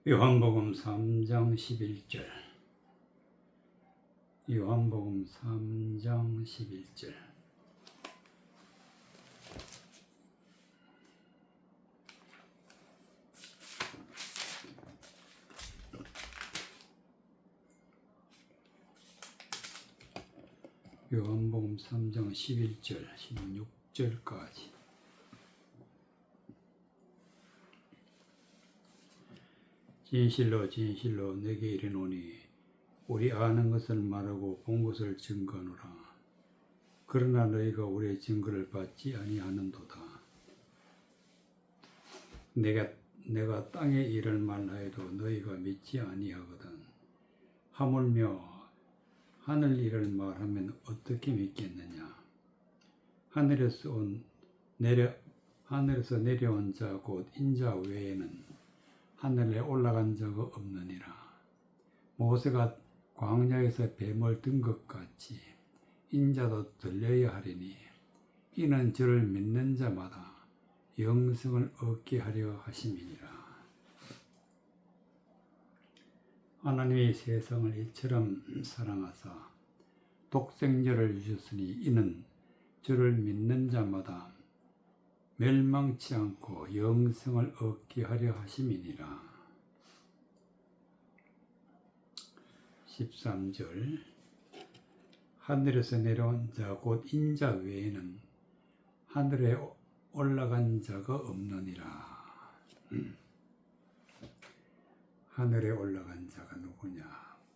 요한복음 3장 11절. 요한복음 3장 11절. 요한복음 3장 11절, 16절까지. 진실로 진실로 내게 이르노니 우리 아는 것을 말하고 본 것을 증거하노라. 그러나 너희가 우리의 증거를 받지 아니하는도다. 내가 땅의 일을 말하여도 너희가 믿지 아니하거든. 하물며 하늘 일을 말하면 어떻게 믿겠느냐? 하늘에서 내려온 자 곧 인자 외에는 하늘에 올라간 자가 없느니라. 모세가 광야에서 뱀을 든 것 같이 인자도 들려야 하리니 이는 저를 믿는 자마다 영생을 얻게 하려 하심이니라. 하나님이 세상을 이처럼 사랑하사 독생자를 주셨으니 이는 저를 믿는 자마다 멸망치 않고 영생을 얻게 하려 하심이니라. 13절. 하늘에서 내려온 자 곧 인자 외에는 하늘에 올라간 자가 없느니라. 하늘에 올라간 자가 누구냐?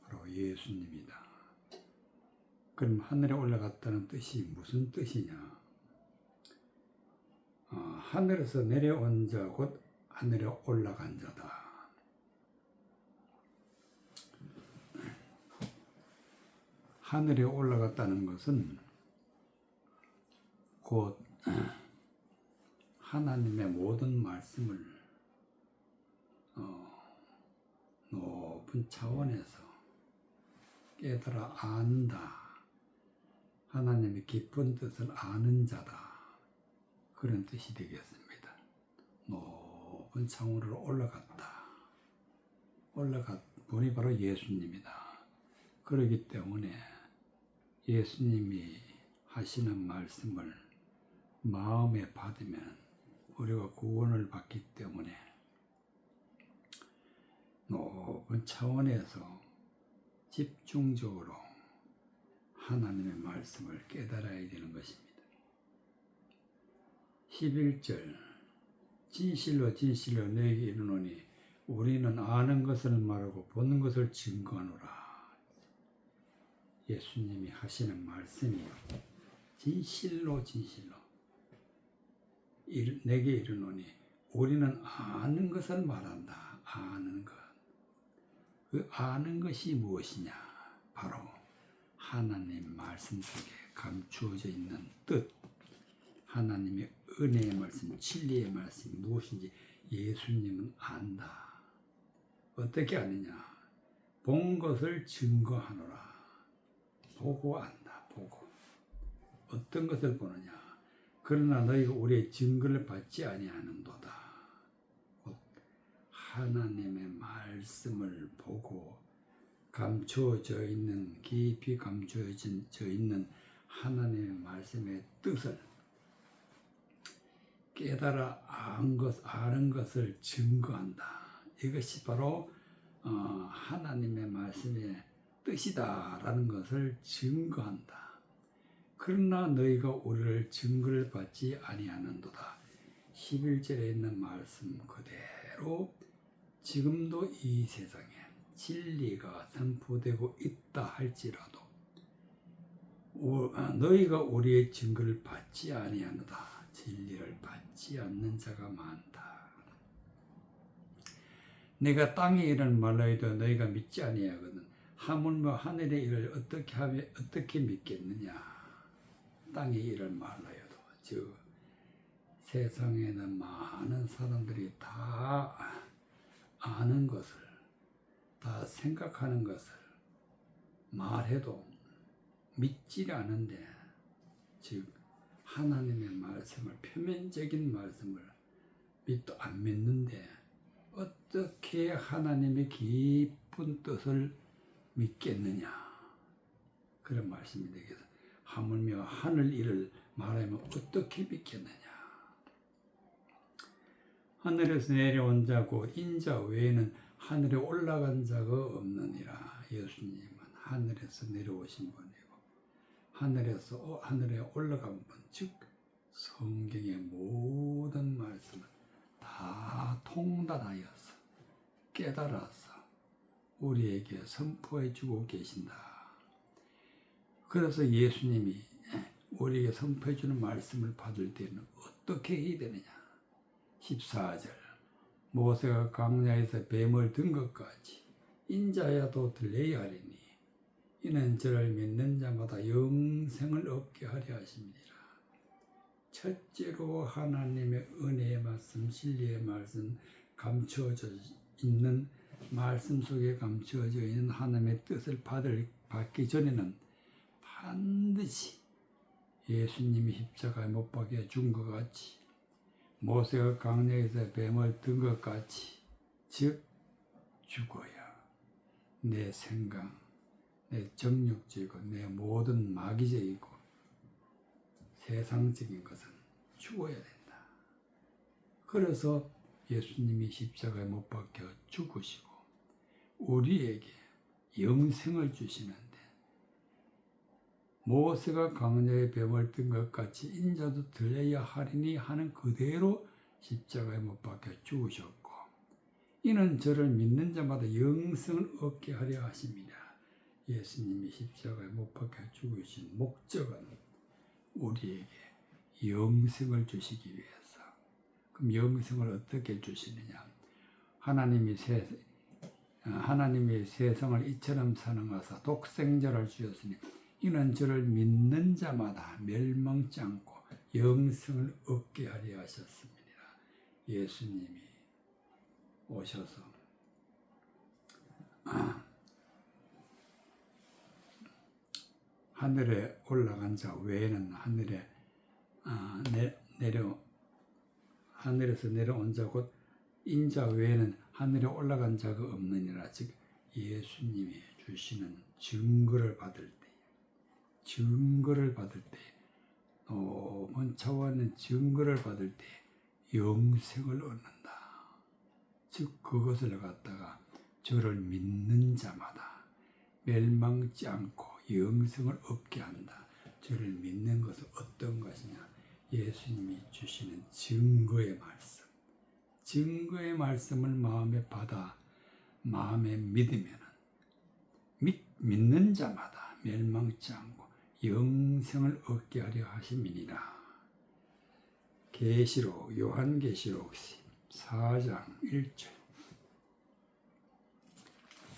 바로 예수님이다. 그럼 하늘에 올라갔다는 뜻이 무슨 뜻이냐? 하늘에서 내려온 자 곧 하늘에 올라간 자다. 하늘에 올라갔다는 것은 곧 하나님의 모든 말씀을 높은 차원에서 깨달아 안다. 하나님의 깊은 뜻을 아는 자다. 그런 뜻이 되겠습니다. 높은 차원으로 올라갔다. 올라간 분이 바로 예수님이다. 그렇기 때문에 예수님이 하시는 말씀을 마음에 받으면 우리가 구원을 받기 때문에 높은 차원에서 집중적으로 하나님의 말씀을 깨달아야 되는 것입니다. 11절. 진실로 진실로 너에게 이르노니 우리는 아는 것을 말하고 보는 것을 증거하노라. 예수님이 하시는 말씀이요. 진실로 진실로 내게 이르노니 우리는 아는 것을 말한다. 아는 것. 그 아는 것이 무엇이냐? 바로 하나님 말씀 속에 감추어져 있는 뜻, 하나님의 은혜의 말씀, 진리의 말씀 무엇인지 예수님은 안다. 어떻게 아느냐? 본 것을 증거하노라. 보고 안다. 보고. 어떤 것을 보느냐? 그러나 너희가 우리의 증거를 받지 아니하는도다. 곧 하나님의 말씀을 보고 감추어져 있는, 깊이 감추어져 있는 하나님의 말씀의 뜻을 깨달아 아는 것을 증거한다. 이것이 바로 하나님의 말씀의 뜻이다라는 것을 증거한다. 그러나 너희가 우리를 증거를 받지 아니하는도다. 11절에 있는 말씀 그대로 지금도 이 세상에 진리가 선포되고 있다 할지라도 너희가 우리의 증거를 받지 아니하노다. 진리를 받지 않는 자가 많다. 내가 땅의 일을 말하여도 너희가 믿지 아니하거든. 하물며 하늘의 일을 어떻게 믿겠느냐? 땅의 일을 말하여도 즉 세상에는 많은 사람들이 다 아는 것을, 다 생각하는 것을 말해도 믿지 않은데, 즉 하나님의 말씀을, 표면적인 말씀을 안 믿는데 어떻게 하나님의 깊은 뜻을 믿겠느냐, 그런 말씀이 되겠어. 하물며 하늘 일을 말하면 어떻게 믿겠느냐. 하늘에서 내려온 자 곧 인자 외에는 하늘에 올라간 자가 없느니라. 예수님은 하늘에서 내려오신 분이고 하늘에 올라간 분, 즉 성경의 모든 말씀을 다 통달하여서 깨달아서 우리에게 선포해 주고 계신다. 그래서 예수님이 우리에게 선포해 주는 말씀을 받을 때는 어떻게 해야 되느냐. 14절, 모세가 광야에서 뱀을 든 것 같이 인자야도 들려야 하리니 이는 저를 믿는 자마다 영생을 얻게 하려 하심이니라. 첫째로 하나님의 은혜의 말씀, 진리의 말씀, 감추어져 있는 말씀 속에 감추어져 있는 하나님의 뜻을 받기 전에는 반드시 예수님이 십자가에 못 박혀 죽은 것 같이, 모세가 광야에서 뱀을 든 것 같이, 즉 죽어야 내 생각, 내 정욕적이고 내 모든 마귀적이고 세상적인 것은 죽어야 된다. 그래서 예수님이 십자가에 못 박혀 죽으시고 우리에게 영생을 주시는데, 모세가 광야에 뱀을 든 것 같이 인자도 들려야 하리니 하는 그대로 십자가에 못 박혀 죽으셨고, 이는 저를 믿는 자마다 영생을 얻게 하려 하심이라. 예수님이 십자가에 못 박혀 죽으신 목적은 우리에게 영생을 주시기 위해서. 그럼 영생을 어떻게 주시느냐? 하나님이 세상을 이처럼 사랑하사 독생자를 주셨으니 이는 저를 믿는 자마다 멸망치 않고 영생을 얻게 하려 하셨습니다. 예수님이 오셔서 하늘에 올라간 자 외에는 하늘에서 내려온 자 곧 인자 외에는 하늘에 올라간 자가 없느니라. 즉 예수님이 주시는 증거를 받을 때 높은 차원의 증거를 받을 때 영생을 얻는다. 즉 그것을 갖다가 저를 믿는 자마다 멸망치 않고 영생을 얻게 한다. 저를 믿는 것은 어떤 것이냐? 예수님이 주시는 증거의 말씀. 증거의 말씀을 마음에 받아 마음에 믿으면 믿는 자마다 멸망치 않고 영생을 얻게 하려 하심이니라. 계시록, 요한계시록 4장 1절.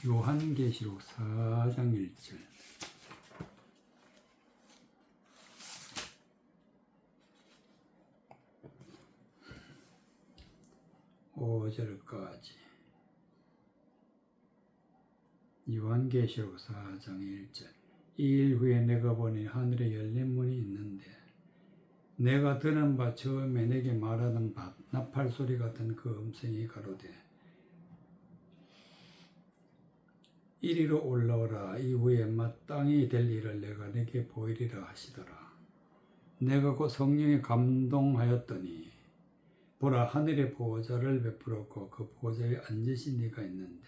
요한계시록 4장 1절. 5절까지. 요한계시록 4장 1절. 이 일 후에 내가 보니 하늘에 열린 문이 있는데 내가 듣는 바 처음에 내게 말하던 나팔 소리 같은 그 음성이 가로되 이리로 올라오라. 이후에 마땅히 될 일을 내가 내게 보이리라 하시더라. 내가 곧 성령에 감동하였더니 보라, 하늘의 보호자를 베풀었고 그 보호자에 앉으신 이가 있는데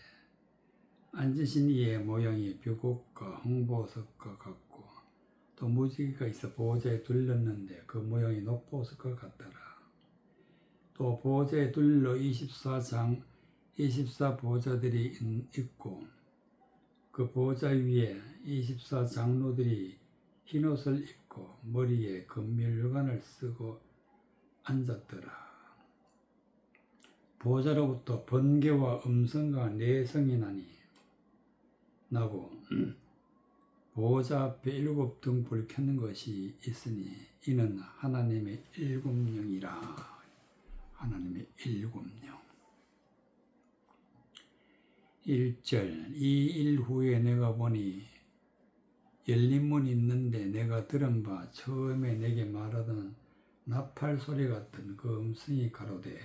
앉으신 이의 모양이 뷰곡과 홍보석과 같고 또 무지개가 있어 보호자에 둘렀는데 그 모양이 녹보석과 같더라. 또 보호자에 둘러 24 보호자들이 있고 그 보호자 위에 24 장로들이 흰옷을 입고 머리에 금멸관을 쓰고 앉았더라. 보호자로부터 번개와 음성과 내성이 나고 보호자 앞에 7 등불을 켜는 것이 있으니 이는 하나님의 7영이라. 하나님의 7영. 1절. 이 일 후에 내가 보니 열린 문이 있는데 내가 들은 바 처음에 내게 말하던 나팔 소리 같은 그 음성이 가로되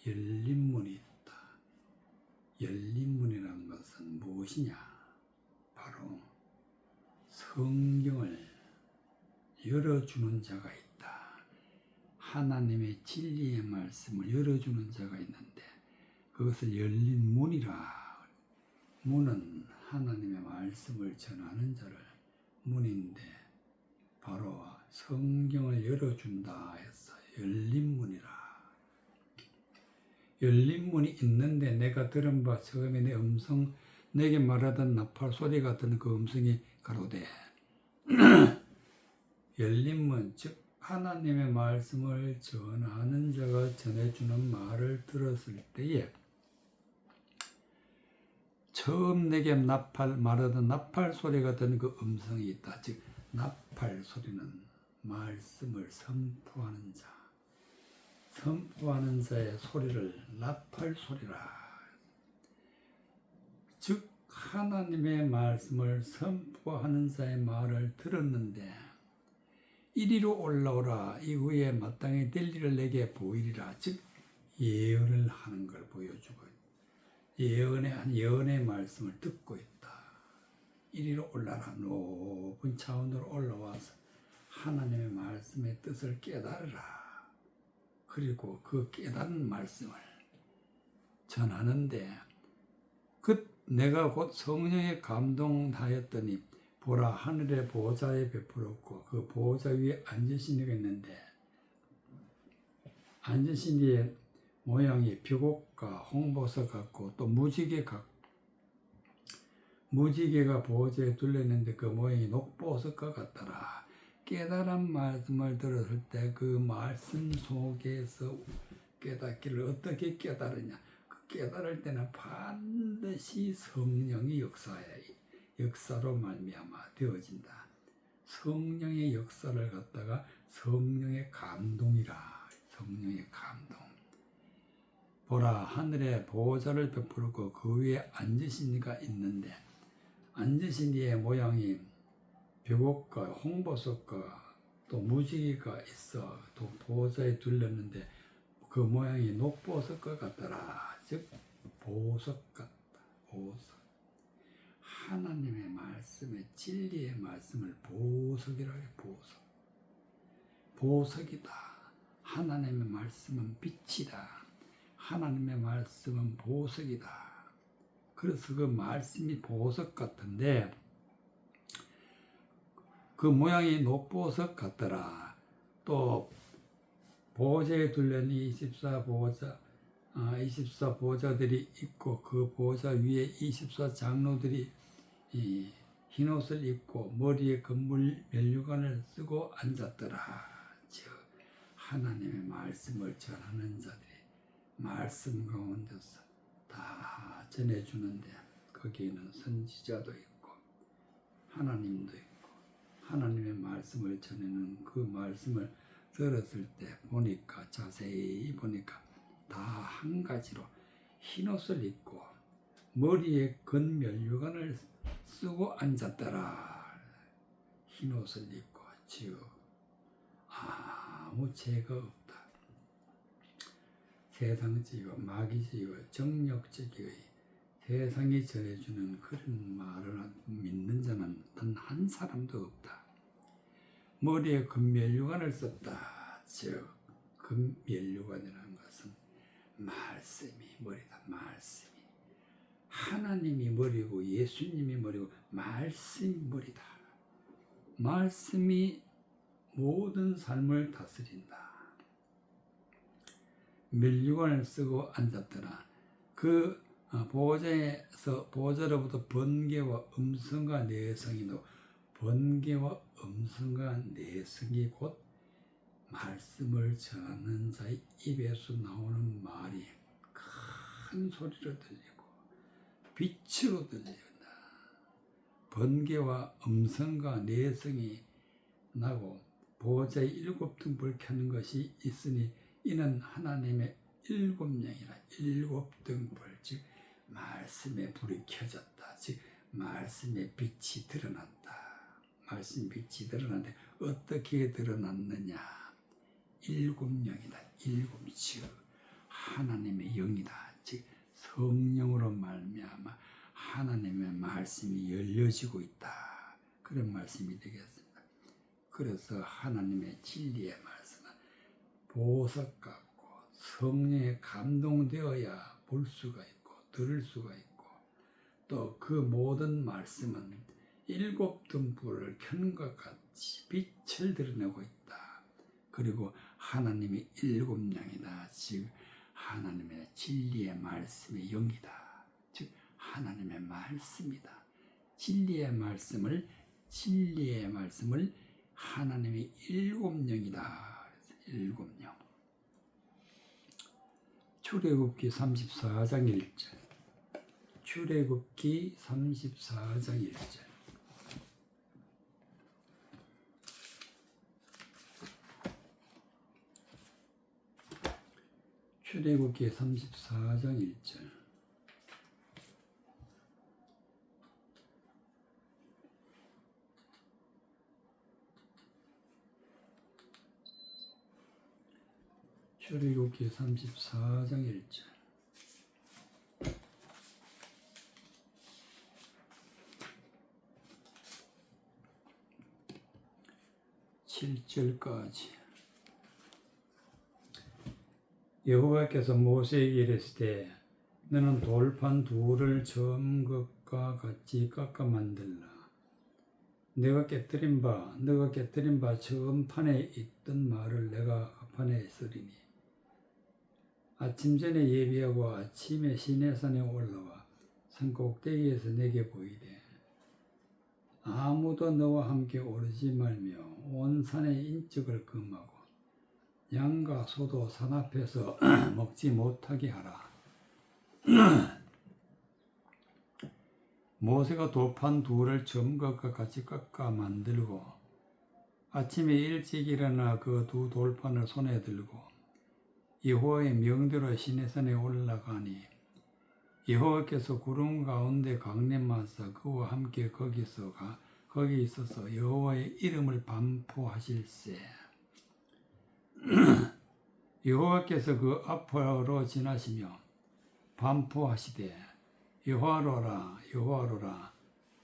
열린 문이 있다. 열린 문이라는 것은 무엇이냐? 바로 성경을 열어주는 자가 있다. 하나님의 진리의 말씀을 열어주는 자가 있는데 그것을 열린 문이라. 문은 하나님의 말씀을 전하는 자를 문인데 바로 성경을 열어준다 해서 열린 문이라. 열린 문이 있는데 내가 들은 바 처음에 내 음성 내게 말하던 나팔 소리 같은 그 음성이 가로되 열린 문 즉 하나님의 말씀을 전하는 자가 전해주는 말을 들었을 때에 처음 내게 말하던 나팔 소리 같은 그 음성이 있다. 즉 나팔 소리는 말씀을 선포하는 자, 선포하는 자의 소리를 나팔 소리라. 즉 하나님의 말씀을 선포하는 자의 말을 들었는데 이리로 올라오라. 이후에 마땅히 될 일을 내게 보이리라. 즉 예언을 하는 걸 보여주고 예언의 말씀을 듣고 있다. 이리로 올라라. 높은 차원으로 올라와서 하나님의 말씀의 뜻을 깨달으라. 그리고 그 깨달은 말씀을 전하는데 내가 곧 성령에 감동하였더니 보라 하늘의 보좌에 베풀었고 그 보좌 위에 앉으신 이가 있는데 앉으신 이의 모양이 벽옥과 홍보석 같고 또 무지개가 보좌에 둘렸는데 그 모양이 녹보석과 같더라. 깨달은 말씀을 들었을 때 그 말씀 속에서 깨닫기를 어떻게 깨달으냐? 그 깨달을 때는 반드시 성령의 역사로 말미암아 되어진다. 성령의 역사를 갖다가 성령의 감동이라. 성령의 감동. 보라 하늘에 보좌를 베풀었고 그 위에 앉으신 이가 있는데 앉으신 이의 모양이 벽옥과 홍보석과 또 무지개가 있어 또 보좌에 둘렸는데 그 모양이 녹보석과 같더라. 즉 보석 같다. 보석. 하나님의 말씀의 진리의 말씀을 보석이라고 해. 보석이다. 하나님의 말씀은 빛이다. 하나님의 말씀은 보석이다. 그래서 그 말씀이 보석 같은데 그 모양이 녹보석 같더라. 또 보좌에 둘린 24 보좌들이 있고 그 보좌 위에 24 장로들이 흰옷을 입고 머리에 금물 면류관을 쓰고 앉았더라. 즉 하나님의 말씀을 전하는 자들이 말씀 가운데서 다 전해주는데 거기에는 선지자도 있고 하나님도 있고 하나님의 말씀을 전하는 그 말씀을 들었을 때 보니까 자세히 보니까 다 한 가지로 흰옷을 입고 머리에 건 면류관을 쓰고 앉았더라. 흰옷을 입고 즉 아무 죄가 없다. 세상적이고 마귀적이고 정력적이고 세상이 전해주는 그런 말을 믿는 자는 단 한 사람도 없다. 머리에 금면류관을 썼다. 즉 금면류관이라는 것은 말씀이 머리다. 말씀이 하나님이 머리고 예수님이 머리고 말씀이 머리다. 말씀이 모든 삶을 다스린다. 면류관을 쓰고 앉았더라. 그 보좌로부터 번개와 음성과 내성이 나고 번개와 음성과 내성이 곧 말씀을 전하는 자의 입에서 나오는 말이 큰 소리로 들리고 빛으로 들린다. 번개와 음성과 내성이 나고 보좌에 7등불 켜는 것이 있으니 이는 하나님의 7명이라 7등불 즉 말씀의 불이 켜졌다. 즉 말씀의 빛이 드러났다. 말씀 빛이 드러났는데 어떻게 드러났느냐? 7명이다. 7 즉 하나님의 영이다. 즉 성령으로 말미암아 하나님의 말씀이 열려지고 있다. 그런 말씀이 되겠습니다. 그래서 하나님의 진리의 말씀은 보석 같고 성령에 감동되어야 볼 수가 있고 들을 수가 있고, 또 그 모든 말씀은 일곱 등불을 켜는 것 같이 빛을 드러내고 있다. 그리고 하나님의 일곱 양이다. 즉 하나님의 진리의 말씀의 영이다. 즉 하나님의 말씀이다. 진리의 말씀을 하나님의 일곱 영이다. 일곱 영. 출애굽기 34장 1절. 출애굽기 34장 1절. 출애굽기 34장 1절. 출애굽기 34장 1절. 7절까지. 여호와께서 모세에게 이르시되 너는 돌판 둘을 처음 것과 같이 깎아 만들라. 너가 깨뜨린 바 처음 판에 있던 말을 내가 그 판에 쓰리니 아침 전에 예비하고 아침에 시내산에 올라와 산 꼭대기에서 내게 보이되 아무도 너와 함께 오르지 말며 온 산의 인적을 금하고 양과 소도 산 앞에서 먹지 못하게 하라. 모세가 돌판 둘을 점것과 같이 깎아 만들고 아침에 일찍 일어나 그 두 돌판을 손에 들고 여호와의 명대로 시내산에 올라가니 여호와께서 구름 가운데 강림하사 그와 함께 거기 있어서 여호와의 이름을 반포하실세. 여호와께서 그 앞으로 지나시며 반포하시되 여호와로라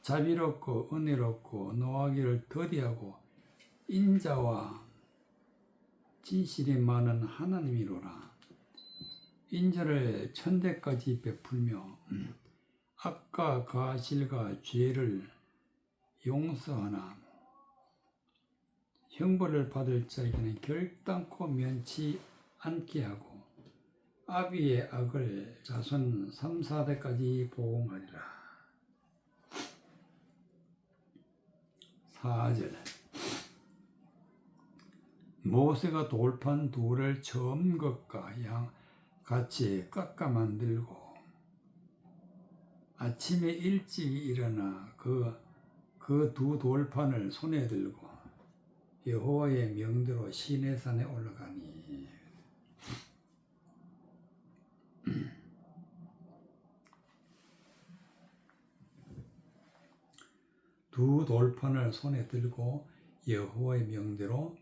자비롭고 은혜롭고 노하기를 더디하고 인자와 진실이 많은 하나님이로라. 인자를 천대까지 베풀며 악과 가실과 죄를 용서하나 형벌을 받을 자에게는 결단코 면치 않게 하고 아비의 악을 자손 3, 4대까지 보응하리라. 4절. 모세가 돌판 둘을 처음 것과 양 같이 깎아 만들고 아침에 일찍 일어나 그 두 돌판을 손에 들고 여호와의 명대로 시내산에 올라가니 두 돌판을 손에 들고 여호와의 명대로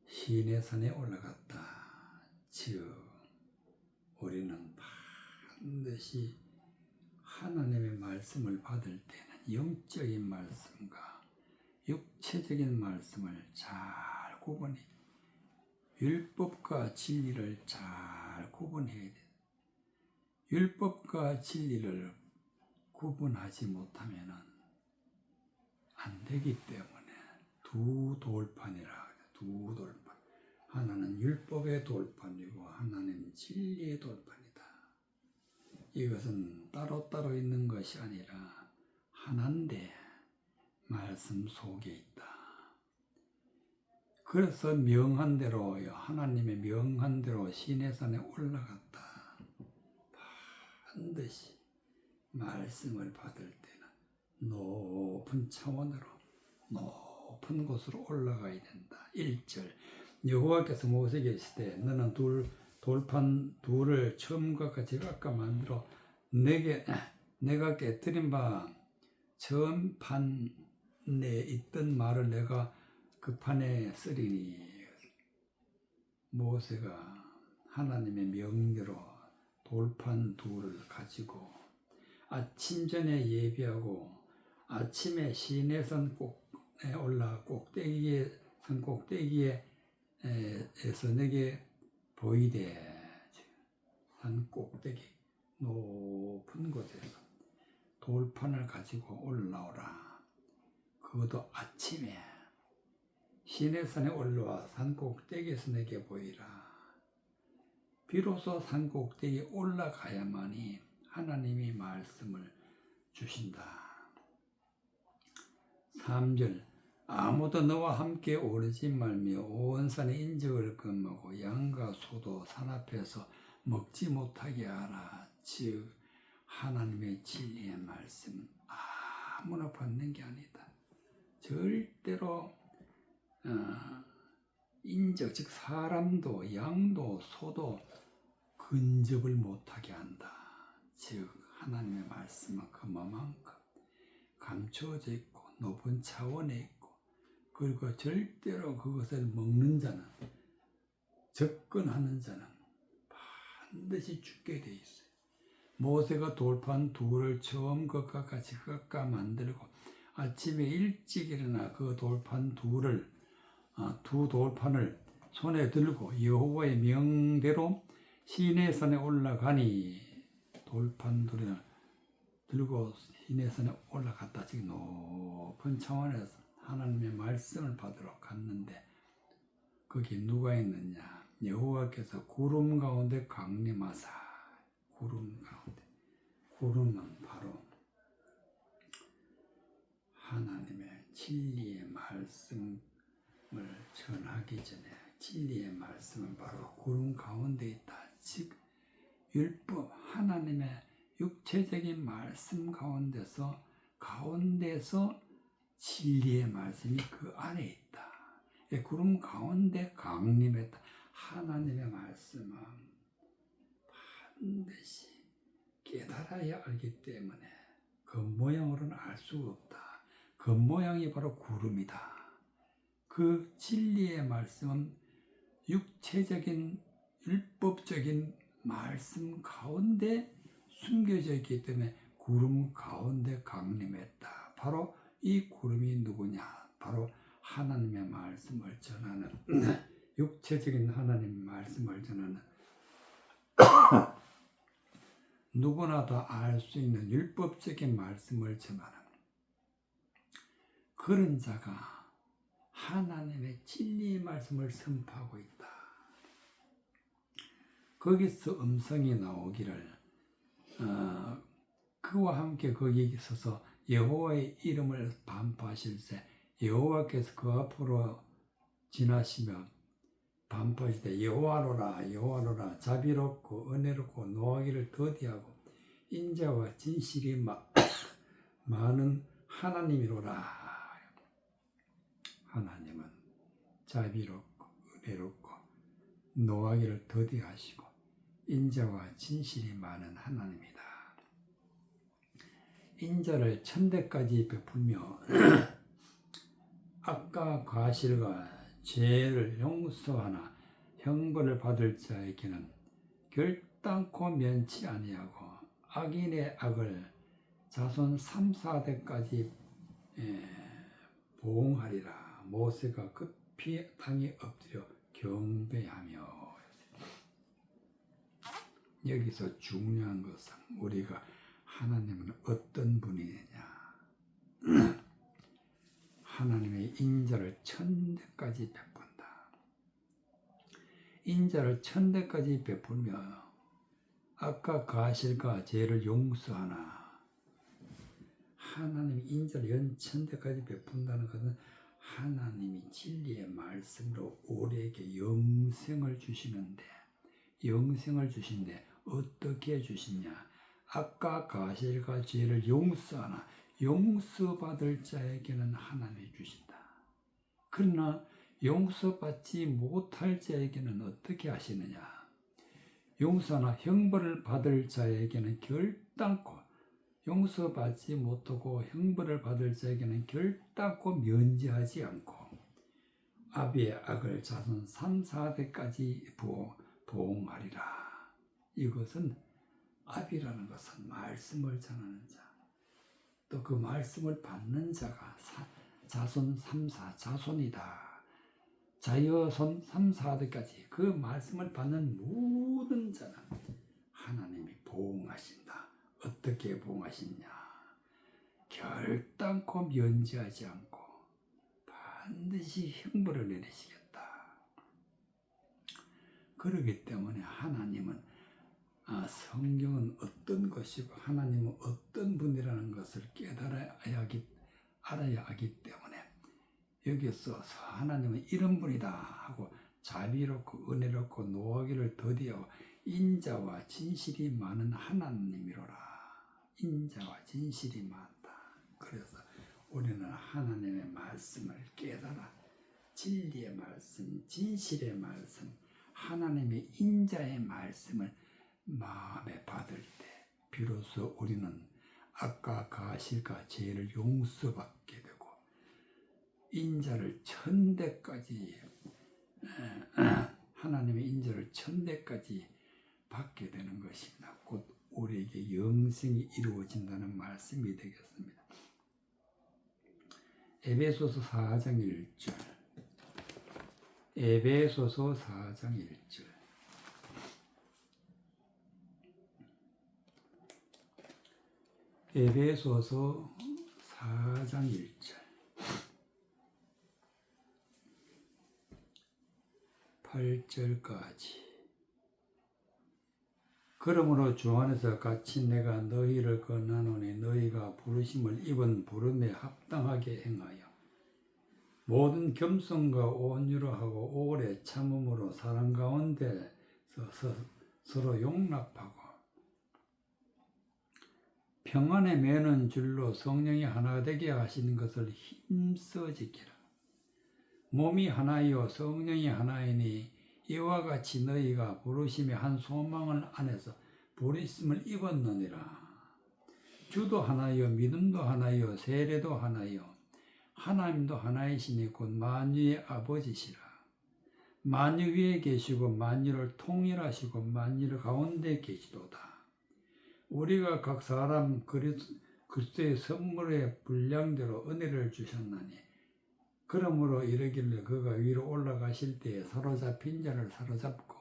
시내산에 올라갔다. 즉 우리는 반드시 하나님의 말씀을 받을 때는 영적인 말씀과 육체적인 말씀을 잘 구분해, 율법과 진리를 잘 구분해야 돼. 율법과 진리를 구분하지 못하면 안 되기 때문에 두 돌판이라. 두 돌판. 하나는 율법의 돌판이고 하나는 진리의 돌판이다. 이것은 따로따로 있는 것이 아니라 하나인데 말씀 속에 있다. 그래서 명한 대로, 하나님의 명한 대로 시내산에 올라갔다. 반드시 말씀을 받을 때는 높은 차원으로 높은 곳으로 올라가야 된다. 1절. 여호와께서 모세에게 이르시되 너는 돌판 둘을 처음과 같이 깎아 만들어 내가 깨뜨린 바 처음 판에 있던 말을 내가 그 판에 쓰리니. 모세가 하나님의 명대로 돌판 둘을 가지고 아침 전에 예비하고 아침에 시내산 꼭에 올라 꼭대기에 산 꼭대기에 에서 내게 보이되 산 꼭대기 높은 곳에서 돌판을 가지고 올라오라. 그것도 아침에 시내산에 올라와 산 꼭대기에서 내게 보이라. 비로소 산 꼭대기에 올라가야만이 하나님이 말씀을 주신다. 3절 아무도 너와 함께 오르지 말며 온 산에 인적을 금하고 양과 소도 산 앞에서 먹지 못하게 하라. 즉 하나님의 진리의 말씀은 아무나 받는 게 아니다. 절대로 인적 즉 사람도 양도 소도 근접을 못하게 한다. 즉 하나님의 말씀은 그만큼 감추어져 있고 높은 차원에 있고 그리고 절대로 그것을 먹는 자는 접근하는 자는 반드시 죽게 돼 있어요. 모세가 돌판 둘을 처음 것과 같이 깎아 만들고 아침에 일찍 일어나 그 돌판 둘을 두 돌판을 손에 들고 여호와의 명대로 시내산에 올라가니 돌판 둘을 들고 시내산에 올라갔다. 즉 높은 차원에서 하나님의 말씀을 받으러 갔는데 거기 누가 있느냐? 여호와께서 구름 가운데 강림하사. 구름 가운데. 구름은 바로 하나님의 진리의 말씀을 전하기 전에 진리의 말씀은 바로 구름 가운데 있다. 즉 율법 하나님의 육체적인 말씀 가운데서 진리의 말씀이 그 안에 있다. 구름 가운데 강림했다. 하나님의 말씀은 반드시 깨달아야 알기 때문에 겉모양으로는 알 수가 없다. 겉모양이 바로 구름이다. 그 진리의 말씀은 육체적인 율법적인 말씀 가운데 숨겨져 있기 때문에 구름 가운데 강림했다. 바로 이 구름이 누구냐? 바로 하나님의 말씀을 전하는 육체적인 하나님의 말씀을 전하는 누구나 다 알 수 있는 율법적인 말씀을 전하는 그런 자가 하나님의 진리의 말씀을 선포하고 있다. 거기서 음성이 나오기를 그와 함께 거기 서서 여호와의 이름을 반포하실세 여호와께서 그 앞으로 지나시며 반포하시되 여호와로라 여호와로라 자비롭고 은혜롭고 노하기를 더디하고 인자와 진실이 많은 하나님이로라. 하나님은 자비롭고 은혜롭고 노하기를 더디하시고 인자와 진실이 많은 하나님이다. 인자를 천대까지 베풀며 악과 과실과 죄를 용서하나 형벌을 받을 자에게는 결단코 면치 아니하고 악인의 악을 자손 3, 4대까지 보응하리라. 모세가 급히 땅에 엎드려 경배하며. 여기서 중요한 것은 우리가 하나님은 어떤 분이냐. 하나님의 인자를 천대까지 베푼다. 인자를 천대까지 베풀며 악과 과실과 죄를 용서하나. 하나님이 인자를 연천대까지 베푼다는 것은 하나님이 진리의 말씀으로 우리에게 영생을 주시는데 어떻게 주시냐? 악과 과실과 죄를 용서하나 용서받을 자에게는 하나님이 주신다. 그러나 용서받지 못할 자에게는 어떻게 하시느냐? 용서나 형벌을 받을 자에게는 결단코 용서받지 못하고 형벌을 받을 자에게는 결단코 면제하지 않고 아비의 악을 자손 3, 4대까지 부어 보응하리라. 이것은 아비라는 것은 말씀을 전하는 자, 또 그 말씀을 받는 자가 자손 3사 자손이다. 자여손 3사대까지 그 말씀을 받는 모든 자는 하나님이 보응하신다. 어떻게 보응하시냐? 결단코 면제하지 않고 반드시 형벌을 내리시겠다. 그렇기 때문에 하나님은 성경은 어떤 것이고 하나님은 어떤 분이라는 것을 알아야 하기 때문에 여기서 하나님은 이런 분이다 하고 자비롭고 은혜롭고 노하기를 더디하고 인자와 진실이 많은 하나님이로라. 인자와 진실이 많다. 그래서 우리는 하나님의 말씀을 깨달아 진리의 말씀, 진실의 말씀, 하나님의 인자의 말씀을 마음에 받을 때 비로소 우리는 악과 가실과 죄를 용서받게 되고 인자를 천대까지 하나님의 인자를 천대까지 받게 되는 것입니다. 곧 우리에게 영생이 이루어진다는 말씀이 되겠습니다. 에베소서 4장 1절 에베소서 4장 1절 에베소서 4장 1절 8절까지 그러므로 주 안에서 같이 내가 너희를 권하노니 너희가 부르심을 입은 부름에 합당하게 행하여 모든 겸손과 온유로 하고 오래 참음으로 사랑 가운데서 서로 용납하고 평안에 매는 줄로 성령이 하나 되게 하시는 것을 힘써 지키라. 몸이 하나이요 성령이 하나이니 이와 같이 너희가 부르심의 한 소망을 안에서 부르심을 입었느니라. 주도 하나이요 믿음도 하나이요 세례도 하나이요 하나님도 하나이시니 곧 만유의 아버지시라. 만유 위에 계시고 만유를 통일하시고 만유 가운데 계시도다. 우리가 각 사람 그리스도의 선물의 분량대로 은혜를 주셨나니 그러므로 이르기를 그가 위로 올라가실 때에 사로잡힌 자를 사로잡고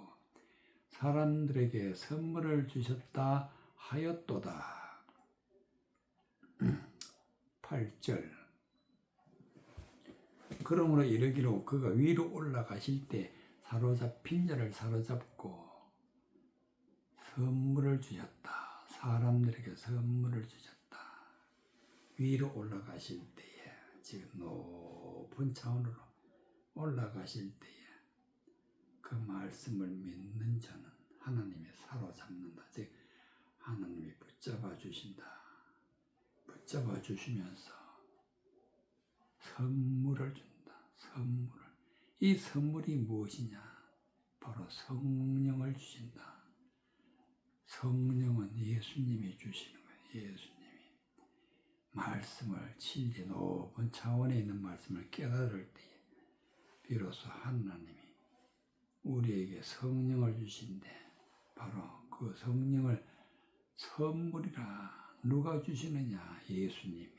사람들에게 선물을 주셨다 하였도다. 8절 그러므로 이르기로 그가 위로 올라가실 때 사로잡힌 자를 사로잡고 선물을 주셨다. 사람들에게 선물을 주셨다. 위로 올라가실 때에 지금 높은 차원으로 올라가실 때에 그 말씀을 믿는 자는 하나님이 사로잡는다. 즉 하나님이 붙잡아 주신다. 붙잡아 주시면서 선물을 준다. 선물을. 이 선물이 무엇이냐? 바로 성령을 주신다. 성령은 예수님이 주시는 거예요. 예수님이 말씀을 진리 높은 차원에 있는 말씀을 깨달을 때에 비로소 하나님이 우리에게 성령을 주신데 바로 그 성령을 선물이라 누가 주시느냐? 예수님이.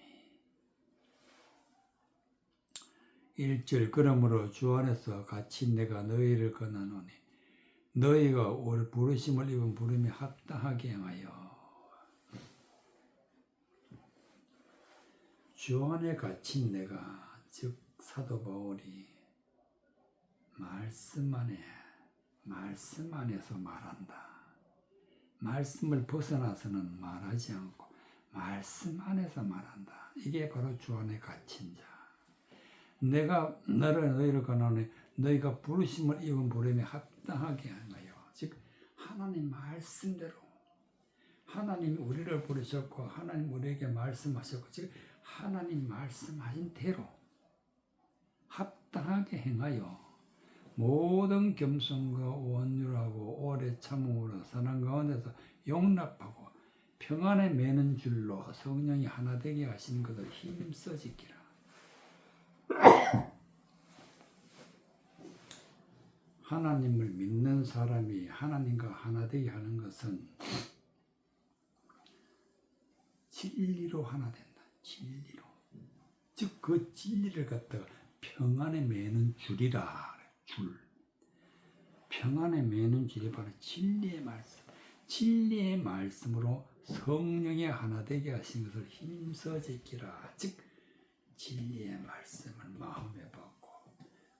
1절 그러므로 주 안에서 같이 내가 너희를 권하노니 너희가 올 부르심을 입은 부름에 합당하게 행하여 주 안에 갇힌 내가 즉 사도 바울이 말씀 안에서 말한다. 말씀을 벗어나서는 말하지 않고 말씀 안에서 말한다. 이게 바로 주 안에 갇힌 자. 내가 너희를 권하노니 너희가 부르심을 입은 부름에 합당하게 하여 즉 하나님 말씀대로 하나님이 우리를 부르셨고 하나님 우리에게 말씀하셨고 즉 하나님 말씀하신 대로 합당하게 행하여 모든 겸손과 온유하고 오래 참음으로 사랑 가운데서 용납하고 평안에 매는 줄로 성령이 하나 되게 하시는 것을 힘써 지키라. 하나님을 믿는 사람이 하나님과 하나 되게 하는 것은 진리로 하나 된다. 진리로. 즉 그 진리를 갖다가 평안에 매는 줄이라. 줄. 평안에 매는 줄이 바로 진리의 말씀. 진리의 말씀으로 성령의 하나 되게 하신 것을 힘써 지키라. 즉 진리의 말씀을 마음에 받고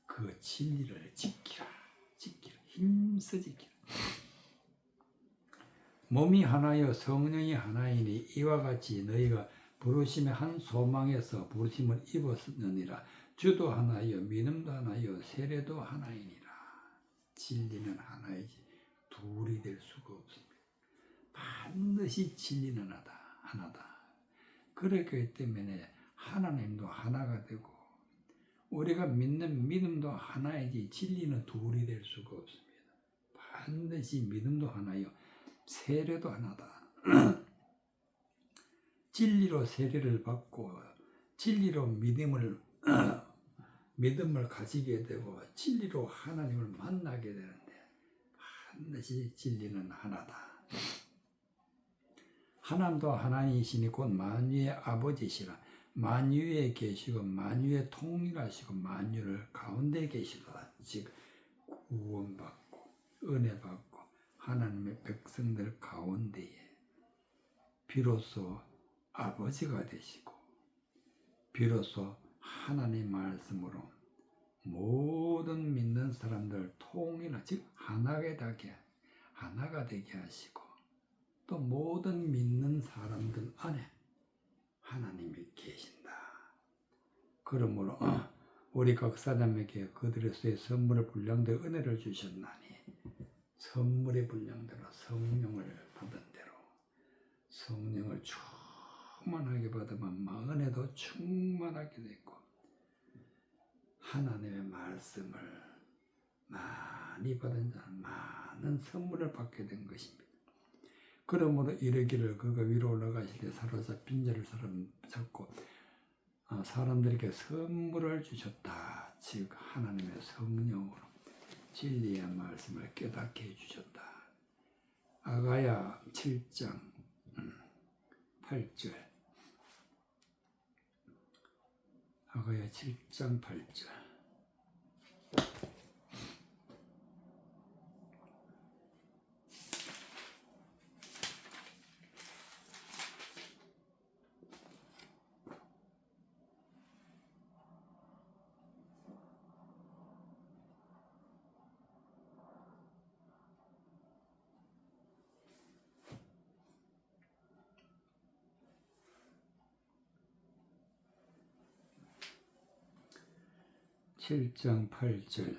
그 진리를 지키라. 지키라. 힘써 지키라. 몸이 하나여 성령이 하나이니 이와 같이 너희가 부르심의 한 소망에서 부르심을 입었느니라. 주도 하나여 믿음도 하나여 세례도 하나이니라. 진리는 하나이지 둘이 될 수가 없습니다. 반드시 진리는 하나다. 그렇기 때문에 하나님도 하나가 되고 우리가 믿는 믿음도 하나이지 진리는 둘이 될 수가 없습니다. 반드시 믿음도 하나요 세례도 하나다. 진리로 세례를 받고 진리로 믿음을 가지게 되고 진리로 하나님을 만나게 되는데 반드시 진리는 하나다. 하나님도 하나님이시니 곧 만유의 아버지시라. 만유에 계시고 만유에 통일하시고 만유를 가운데 계시도다. 즉 구원받고 은혜받고 하나님의 백성들 가운데에 비로소 아버지가 되시고 비로소 하나님 말씀으로 모든 믿는 사람들 통일하 즉 하나가 되게 하시고 또 모든 믿는 사람들 안에 하나님이 계신다. 그러므로 우리 각 사람에게 그들의 선물의 분량대로 은혜를 주셨나니 선물의 분량대로 성령을 받은 대로 성령을 충만하게 받으면 은혜도 충만하게 됐고 하나님의 말씀을 많이 받은 자는 많은 선물을 받게 된 것입니다. 그러므로 이르기를 그가 위로 올라가실 때 사로잡힌 자를 사로잡고 사람들에게 선물을 주셨다. 즉 하나님의 성령으로 진리의 말씀을 깨닫게 해주셨다. 아가야 7장 8절 아가야 7장 8절 (7장 8절)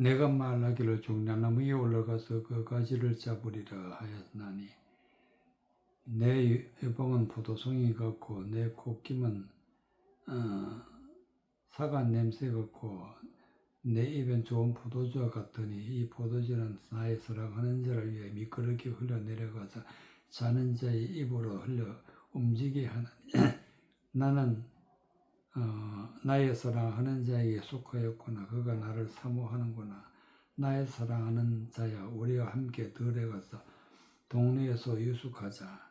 내가 말하기를 종려나무 위에 올라가서 그 가지를 잡으리라 하였나니 내 여봉은 포도송이 같고 내 콧김은 사과 냄새 같고 내 입엔 좋은 포도주와 같으니 이 포도주는 나의 사랑하는 자를 위해 미끄럽게 흘러내려가서 자는 자의 입으로 흘려 움직이게 하나니 나는 나의 사랑하는 자에게 속하였구나. 그가 나를 사모하는구나. 나의 사랑하는 자야, 우리가 함께 들에 가서 동네에서 유숙하자.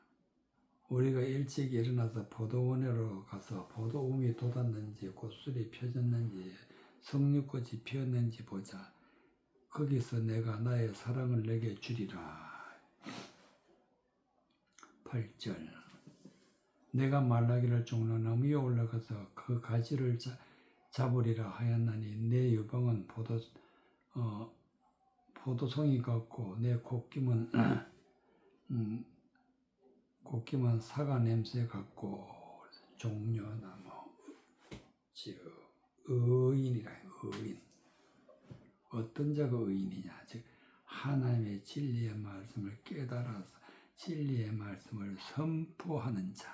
우리가 일찍 일어나서 포도원으로 가서 포도움이 돋았는지 꽃술이 펴졌는지 석류꽃이 피었는지 보자. 거기서 내가 나의 사랑을 내게 주리라. 8절 내가 말하기를 종려나무 위에 올라가서 그 가지를 잡으리라 하였나니 내 유방은 포도송이 같고 내 콧김은 사과 냄새 같고 종려나무 즉 의인이라. 의인 어떤 자가 의인이냐 즉 하나님의 진리의 말씀을 깨달아서 진리의 말씀을 선포하는 자,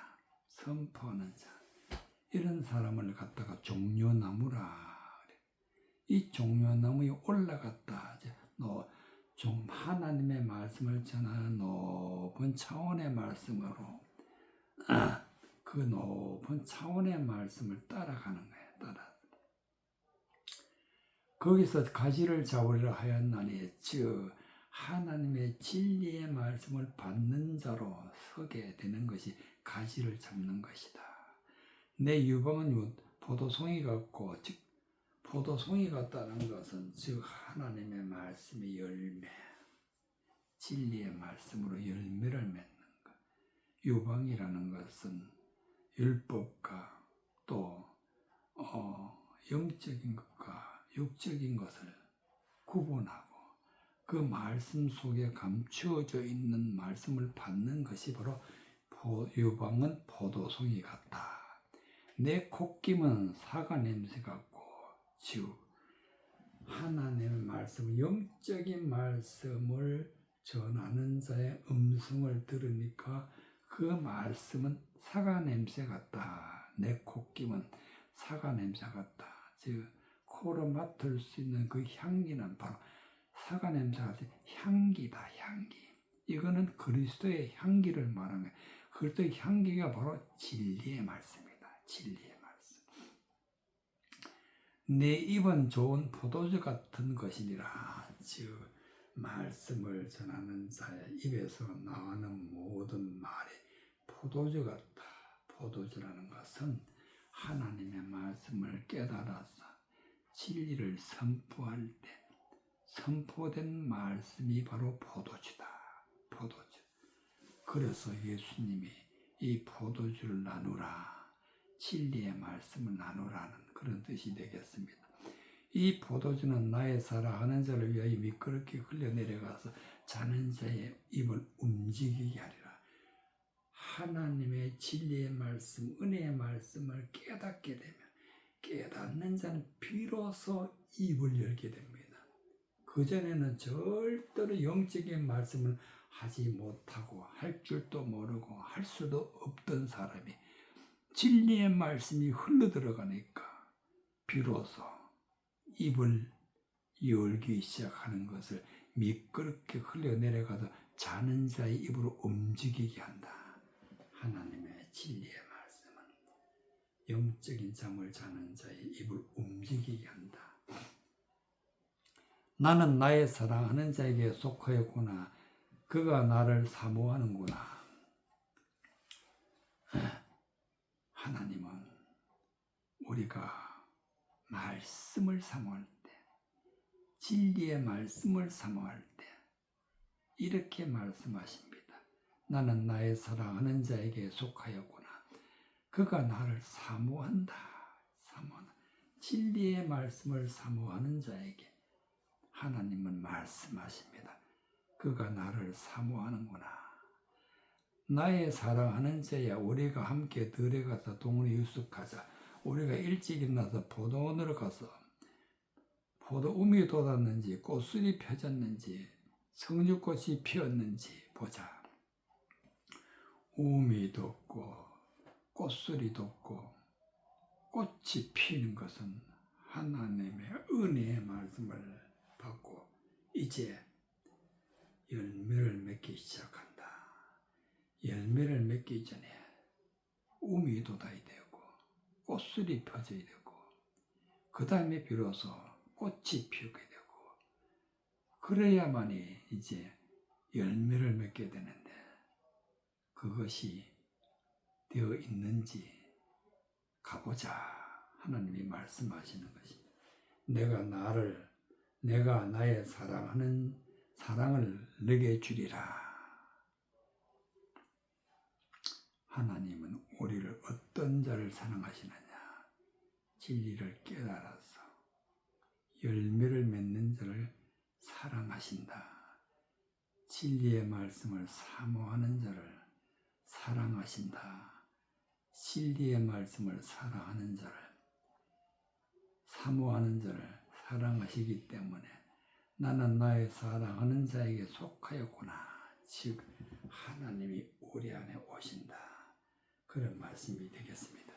이런 사람을 갖다가 종려나무라. 이 종려나무에 올라갔다. 좀 하나님의 말씀을 전하는 높은 차원의 말씀으로 그 높은 차원의 말씀을 따라가는 거예요. 거기서 가지를 잡으려 하였나니 즉 하나님의 진리의 말씀을 받는 자로 서게 되는 것이 가지를 잡는 것이다. 내 유방은 포도송이 같고, 즉 포도송이 같다는 것은 즉 하나님의 말씀의 열매, 진리의 말씀으로 열매를 맺는 것. 유방이라는 것은 율법과 또 영적인 것과 육적인 것을 구분하고 그 말씀 속에 감추어져 있는 말씀을 받는 것이 바로 유방은 포도송이 같다. 내 콧김은 사과 냄새 같고, 즉 하나님의 말씀, 영적인 말씀을 전하는 자의 음성을 들으니까 그 말씀은 사과 냄새 같다. 내 콧김은 사과 냄새 같다. 즉 코로 맡을 수 있는 그 향기는 바로 사과 냄새 같은 향기다. 향기. 이거는 그리스도의 향기를 말하는 거예요. 그리스도의 향기가 바로 진리의 말씀이다. 진리의 말씀. 내 입은 좋은 포도주 같은 것이니라. 즉 말씀을 전하는 자의 입에서 나오는 모든 말이 포도주 같다. 포도주라는 것은 하나님의 말씀을 깨달아서 진리를 선포할 때 선포된 말씀이 바로 포도주다. 포도주. 그래서 예수님이 이 포도주를 나누라. 진리의 말씀을 나누라는 그런 뜻이 되겠습니다. 이 포도주는 나의 사랑하는 자를 위하여 미끄럽게 흘러내려가서 자는 자의 입을 움직이게 하리라. 하나님의 진리의 말씀, 은혜의 말씀을 깨닫게 되면 깨닫는 자는 비로소 입을 열게 됩니다. 그전에는 절대로 영적인 말씀을 하지 못하고 할 줄도 모르고 할 수도 없던 사람이 진리의 말씀이 흘러들어가니까 비로소 입을 열기 시작하는 것을 미끄럽게 흘러내려가서 자는 자의 입으로 움직이게 한다. 하나님의 진리의 말씀은 영적인 잠을 자는 자의 입을 움직이게 한다. 나는 나의 사랑하는 자에게 속하였구나. 그가 나를 사모하는구나. 하나님은 우리가 말씀을 사모할 때, 진리의 말씀을 사모할 때 이렇게 말씀하십니다. 나는 나의 사랑하는 자에게 속하였구나. 그가 나를 사모한다. 사모한다. 진리의 말씀을 사모하는 자에게 하나님은 말씀하십니다. 그가 나를 사모하는구나. 나의 사랑하는 자야, 우리가 함께 들에 가서 동으로 유숙하자. 우리가 일찍 일어나서 포도원으로 가서 포도움이 돋았는지 꽃술이 펴졌는지 성류꽃이 피었는지 보자. 움이 돋고 꽃술이 돋고 꽃이 피는 것은 하나님의 은혜의 말씀을 받고 이제 열매를 맺기 시작한다. 열매를 맺기 전에 움이 돋아야 되고 꽃술이 펴져야 되고 그 다음에 비로소 꽃이 피우게 되고 그래야만이 이제 열매를 맺게 되는데 그것이 되어 있는지 가보자. 하나님이 말씀하시는 것입니다. 내가 나의 사랑을 내게 주리라. 하나님은 우리를 어떤 자를 사랑하시느냐? 진리를 깨달아서 열매를 맺는 자를 사랑하신다. 진리의 말씀을 사모하는 자를 사랑하신다. 진리의 말씀을 사랑하는 자를 사모하는 자를 사랑하시기 때문에 나는 나의 사랑하는 자에게 속하였구나. 즉 하나님이 우리 안에 오신다. 그런 말씀이 되겠습니다.